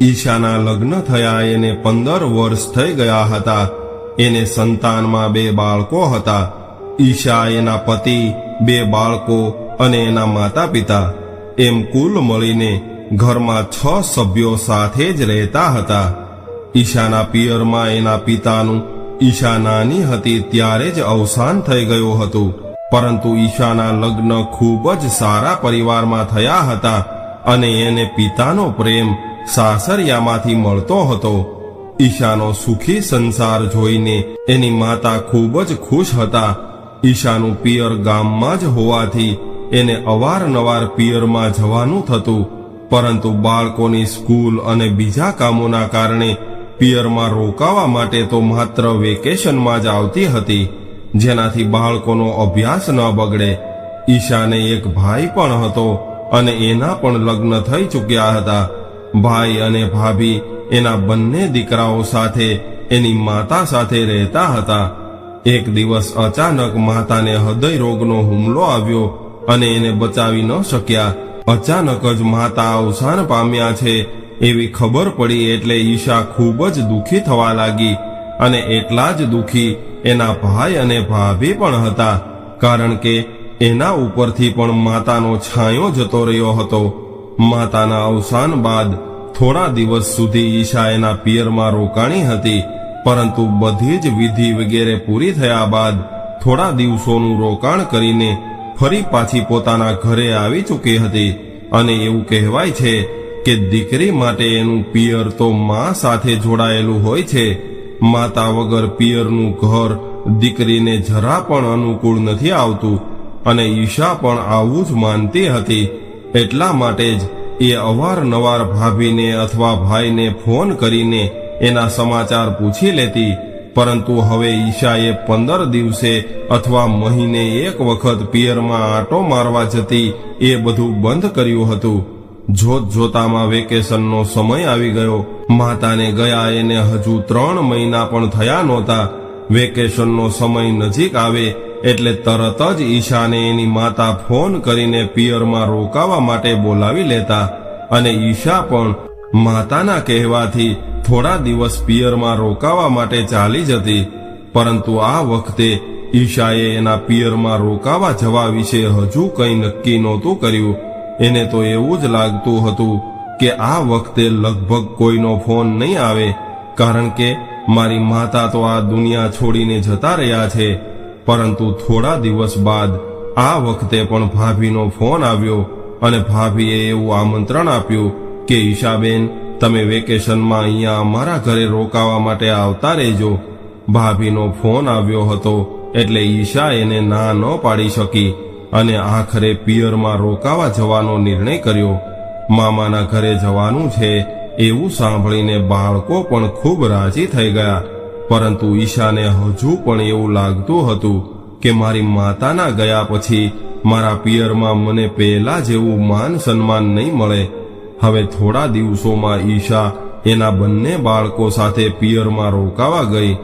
ઈશાના લગ્ન થયા એને 15 વર્ષ થઈ ગયા હતા. એને સંતાનમાં 2 બાળકો હતા. ઈશા, એના પતિ, 2 બાળકો અને એના માતા પિતા, એમ કુલ મળીને ઘરમાં 6 સભ્યો સાથે જ રહેતા હતા. ઈશાના પિયરમાં એના પિતાનું ઈશા નાની હતી ત્યારે જ અવસાન થઈ ગયું હતું. પરંતુ ઈશાના લગ્ન ખૂબ જ સારા પરિવારમાં થયા હતા અને એને પિતાનો પ્રેમ સાસરિયામાંથી મળતો હતો. ઈશાનો સુખી સંસાર જોઈને એની માતા ખૂબ જ ખુશ હતા. ઈશાનું પિયર ગામમાં જ હોવાથી એને અવારનવાર પિયરમાં જવાનું થતું. પરંતુ બાળકોની સ્કૂલ અને બીજા કામોના કારણે પિયરમાં રોકાવા માટે તો માત્ર વેકેશનમાં જ આવતી હતી, જેનાથી બાળકોનો અભ્યાસ ન બગડે. ઈશાને એક ભાઈ પણ હતો અને એના પણ લગ્ન થઈ ચૂક્યા હતા. ભાઈ અને ભાભી એના બંને દીકરાઓ સાથે એની માતા સાથે રહેતા હતા. એક દિવસ અચાનક માતાને હૃદય રોગનો હુમલો આવ્યો અને એને બચાવી ન શક્યા. અચાનક જ માતા અવસાન પામ્યા છે એવી ખબર પડી એટલે ઈશા ખૂબ જ દુઃખી થવા લાગી. અને એટલા જ દુઃખી એના ભાઈ અને ભાભી પણ હતા, કારણ કે એના ઉપરથી પણ માતાનો છાંયો જતો રહ્યો હતો. માતાના અવસાન બાદ થોડા દિવસ સુધી ઈશા એના પિયરમાં રોકાણી હતી. પરંતુ બધી જ વિધિ વગેરે પૂરી થયા બાદ થોડા દિવસોનું રોકાણ કરીને ફરી પાછી પોતાના ઘરે આવી ચૂકી હતી. અને એવું કહેવાય છે કે દીકરી માટે એનું પિયર તો માં સાથે જોડાયેલું હોય છે. માતા વગર પિયરનું ઘર દીકરીને જરા પણ અનુકૂળ નથી આવતું. અને ઈશા પણ આવું જ માનતી હતી. એટલા માટે જ એ અવારનવાર ભાભીને અથવા ભાઈને ફોન કરીને એના સમાચાર પૂછી લેતી. પરંતુ હવે ઈશાએ 15 દિવસે અથવા મહિને એક વખત પિયરમાં આંટો મારવા જતી એ બધું બંધ કર્યું હતું. જોત જોતામાં વેકેશનનો સમય આવી ગયો. માતાને ગયા એને હજુ 3 મહિના પણ થયા નહોતા. વેકેશનનો સમય નજીક આવે એટલે તરત જ ઈશાને એની માતા ફોન કરીને પિયરમાં રોકાવા માટે બોલાવી લેતા. અને ઈશા પણ માતાના કહેવાથી થોડા દિવસ પિયરમાં રોકાવા માટે ચાલી જતી. પરંતુ આ વખતે ઈશાએ એના પિયરમાં રોકાવા જવા વિશે હજુ કંઈ નક્કી નહોતું કર્યું. એને તો એવું જ લાગતું હતું કે આ વખતે લગભગ કોઈનો ફોન નહીં આવે, કારણ કે મારી માતા તો આ દુનિયા છોડીને જતા રહ્યા છે. પરંતુ થોડા દિવસ બાદ આ વખતે પણ ભાભીનો ફોન આવ્યો અને ભાભીએ એવું આમંત્રણ આપ્યું કે ઈશાબેન, તમે વેકેશનમાં અહીંયા અમારા ઘરે રોકાવા માટે આવતા રહેજો. ભાભીનો ફોન આવ્યો હતો એટલે ઈશા એને ના ન પાડી શકી અને આખરે પિયરમાં રોકાવા જવાનો નિર્ણય કર્યો. મામાના ઘરે જવાનું છે એવું સાંભળીને બાળકો પણ ખૂબ રાજી થઈ ગયા. પરંતુ ઈશાને હજુ પણ એવું લાગતું હતું કે મારી માતાના ગયા પછી મારા પિયરમાં મને પહેલા જેવું માન સન્માન નહીં મળે. હવે થોડા દિવસોમાં ઈશા એના બંને બાળકો સાથે પિયરમાં રોકાવા ગઈ.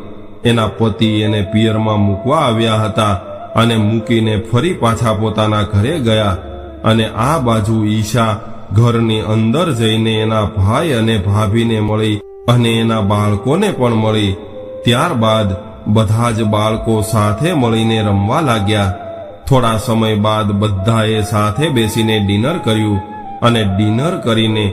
એના પતિ એને પિયરમાં મૂકવા આવ્યા હતા અને મૂકીને ફરી પાછા પોતાના ઘરે ગયા. અને આ બાજુ ઈશા ઘરની અંદર જઈને એના ભાઈ અને ભાભીને મળી અને એના બાળકોને પણ મળી. ત્યારબાદ બધા જ બાળકો સાથે મળીને રમવા લાગ્યા. થોડા સમય બાદ બધાએ સાથે બેસીને ડિનર કર્યું અને ડિનર કરીને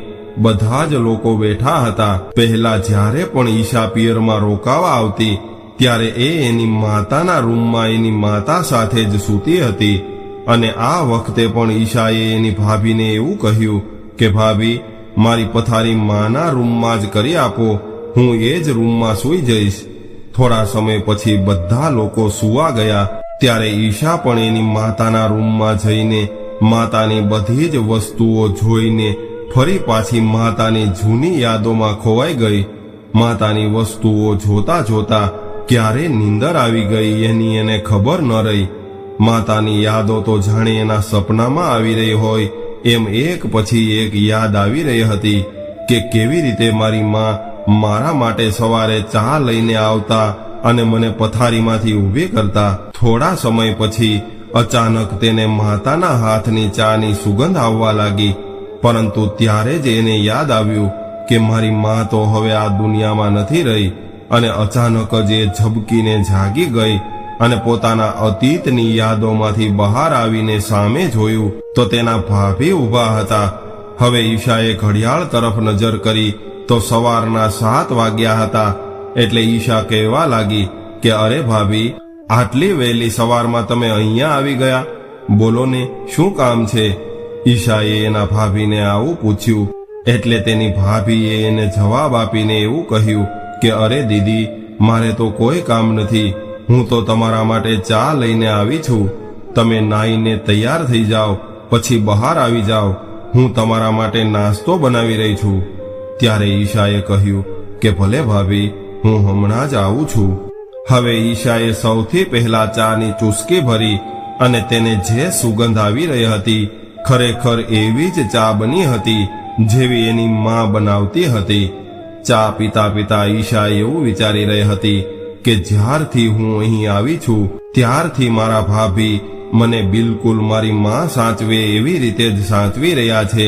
બધા જ લોકો બેઠા હતા. પહેલા જ્યારે પણ ઈશા પિયરમાં રોકાવા આવતી ત્યારે એ એની માતાના રૂમમાં એની માતા સાથે જ સૂતી હતી. અને આ વખતે પણ ઈશાએ એની ભાભીને એવું કહ્યું કે ભાભી, મારી પથારી માના રૂમમાં જ કરી આપો, હું એ જ રૂમમાં સૂઈ જઈશ. થોડા સમય પછી બધા લોકો સૂવા ગયા ત્યારે ઈશા પણ એની માતાના રૂમમાં જઈને માતાની બધી જ વસ્તુઓ જોઈને ફરી પાછી માતાની જૂની યાદોમાં ખોવાઈ ગઈ. માતાની વસ્તુઓ જોતા જોતા ક્યારે નીંદર આવી ગઈ એની એને ખબર ન રહી. માતાની યાદો તો જાણે એના સપનામાં આવી રહી હોય એમ એક પછી એક યાદ આવી રહી હતી કે કેવી રીતે મારી માં મારા માટે સવારે ચા લઈને આવતા અને મને પથારીમાંથી ઊભી કરતા. થોડા સમય પછી અચાનક તેને માતાના હાથની ચાની સુગંધ આવવા લાગી. પરંતુ ત્યારે જ એને યાદ આવ્યું કે મારી માં તો હવે આ દુનિયામાં નથી રહી, અને અચાનક જ એ ઝબકીને જાગી ગઈ અને પોતાના અતીતની યાદોમાંથી બહાર આવીને સામે જોયું તો તેના ભાભી ઊભા હતા. હવે ઈશાએ ઘડિયાળ તરફ નજર કરી તો સવારના 7 વાગ્યા હતા. એટલે ઈશા કહેવા લાગી કે અરે ભાભી, આટલી વહેલી સવારમાં તમે અહીંયા આવી ગયા? બોલો ને, શું કામ છે? ઈશાએ એના ભાભીને આવું પૂછ્યું એટલે તેની ભાભીએ એને જવાબ આપીને એવું કહ્યું કે અરે દીદી, મારે તો કોઈ કામ નથી. હું તો તમારા માટે ચા લઈને આવી છું. તમે નાઈને તૈયાર થઈ જાઓ, પછી બહાર આવી જાઓ. હું તમારા માટે નાસ્તો બનાવી રહી છું. ત્યારે ઈશાએ કહ્યું કે ભલે ભાભી, હું હમણાં જ આવું છું. હવે ઈશાએ સૌથી પહેલા ચાની ચૂસકી ભરી અને તેને જે સુગંધ આવી રહી હતી, ખરેખર એવી જ ચા બની હતી જેવી એની માં બનાવતી હતી. ચા પીતા પીતા ઈશા એવું વિચારી રહી હતી કે જ્યારથી હું અહીં આવી છું ત્યારથી મારા ભાભી મને બિલકુલ મારી માં સાચવે એવી રીતે જ સાચવી રહ્યા છે.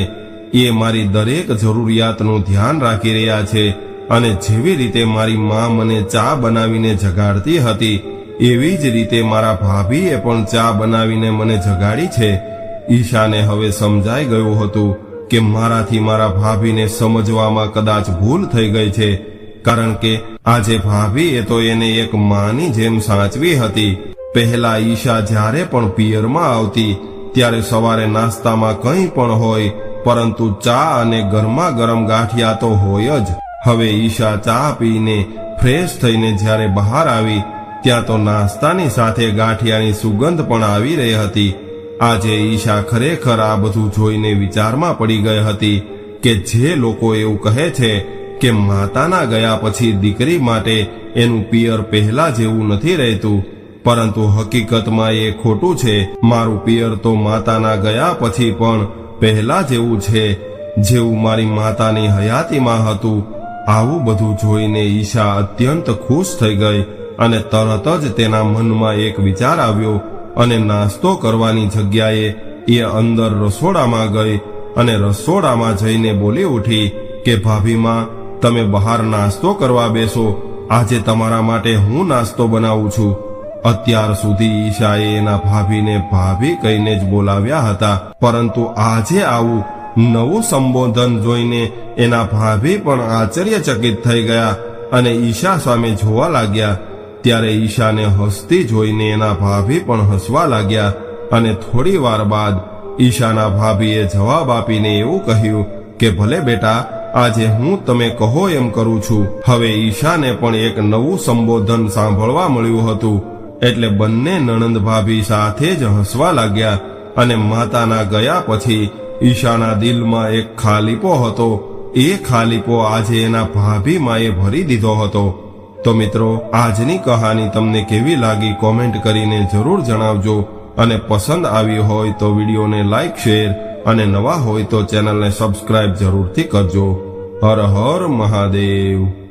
એ મારી દરેક જરૂરિયાતનું ધ્યાન રાખી રહ્યા છે, અને જેવી રીતે મારી માં મને ચા બનાવીને જગાડતી હતી એવી જ રીતે મારા ભાભીએ પણ ચા બનાવીને મને જગાડી છે. ઈશાને હવે સમજાઈ ગયું હતું કે મારાથી મારા ભાભીને સમજવામાં કદાચ ભૂલ થઈ ગઈ છે, કારણ કે આજે ભાભીએ તો એને એક માની જેમ સાચવી હતી. પહેલા ઈશા જ્યારે પણ પિયરમાં આવતી ત્યારે સવારે નાસ્તામાં કંઈ પણ હોય, પરંતુ ચા અને ગરમા ગરમ ગાંઠિયા તો હોય જ. હવે ઈશા ચા પીને ફ્રેશ થઈને જ્યારે બહાર આવી ત્યાં તો નાસ્તાની સાથે ગાંઠિયાની સુગંધ પણ આવી રહી હતી. આજે ઈશા ખરેખર આ બધું જોઈને વિચારમાં પડી ગઈ હતી કે જે લોકો એવું કહે છે કે માતાના ગયા પછી દીકરી માટે એનું પિયર પહેલા જેવું નથી રહેતું, પરંતુ હકીકતમાં એ ખોટું છે. મારું પિયર તો માતાના ગયા પછી પણ પહેલા જેવું છે જેવું મારી માતાની હયાતીમાં હતું. આવું બધું જોઈને ઈશા અત્યંત ખુશ થઈ ગઈ અને તરત જ તેના મનમાં એક વિચાર આવ્યો અને નાસ્તો કરવાની જગ્યાએ એ અંદર રસોડામાં ગઈ અને રસોડામાં જઈને બોલી ઉઠી કે ભાભીમાં, તમે બહાર નાસ્તો કરવા બેસો. આજે તમારા માટે હું નાસ્તો બનાવું છું. અત્યાર સુધી ઈશાએ એના ભાભીને ભાભી કહીને જ બોલાવ્યા હતા, પરંતુ આજે આવું નવું સંબોધન જોઈને એના ભાભી પણ આશ્ચર્યચકિત થઈ ગયા અને ઈશા સામે જોવા લાગ્યા. ત્યારે ઈશાને હસતી જોઈને એના ભાભી પણ હસવા લાગ્યા અને થોડી વાર બાદ ઈશાના ભાભીએ જવાબ આપીને એવું કહ્યું કે ભલે બેટા, આજે હું તમે કહો એમ કરું છું. હવે ઈશાને પણ એક નવું સંબોધન સાંભળવા મળ્યું હતું, એટલે બંને નણંદ ભાભી સાથે જ હસવા લાગ્યા. અને માતાના ગયા પછી ઈશાના દિલમાં એક ખાલીપો હતો. એ ખાલીપો આજે એના ભાભીમાં એ ભરી દીધો હતો. તો મિત્રો, આજની કહાની તમને કેવી લાગી કોમેન્ટ કરીને જરૂર જણાવજો, અને પસંદ આવી હોય તો વિડીયોને લાઈક, શેર અને નવા હોય તો ચેનલને સબસ્ક્રાઇબ જરૂરથી કરજો. હર હર મહાદેવ.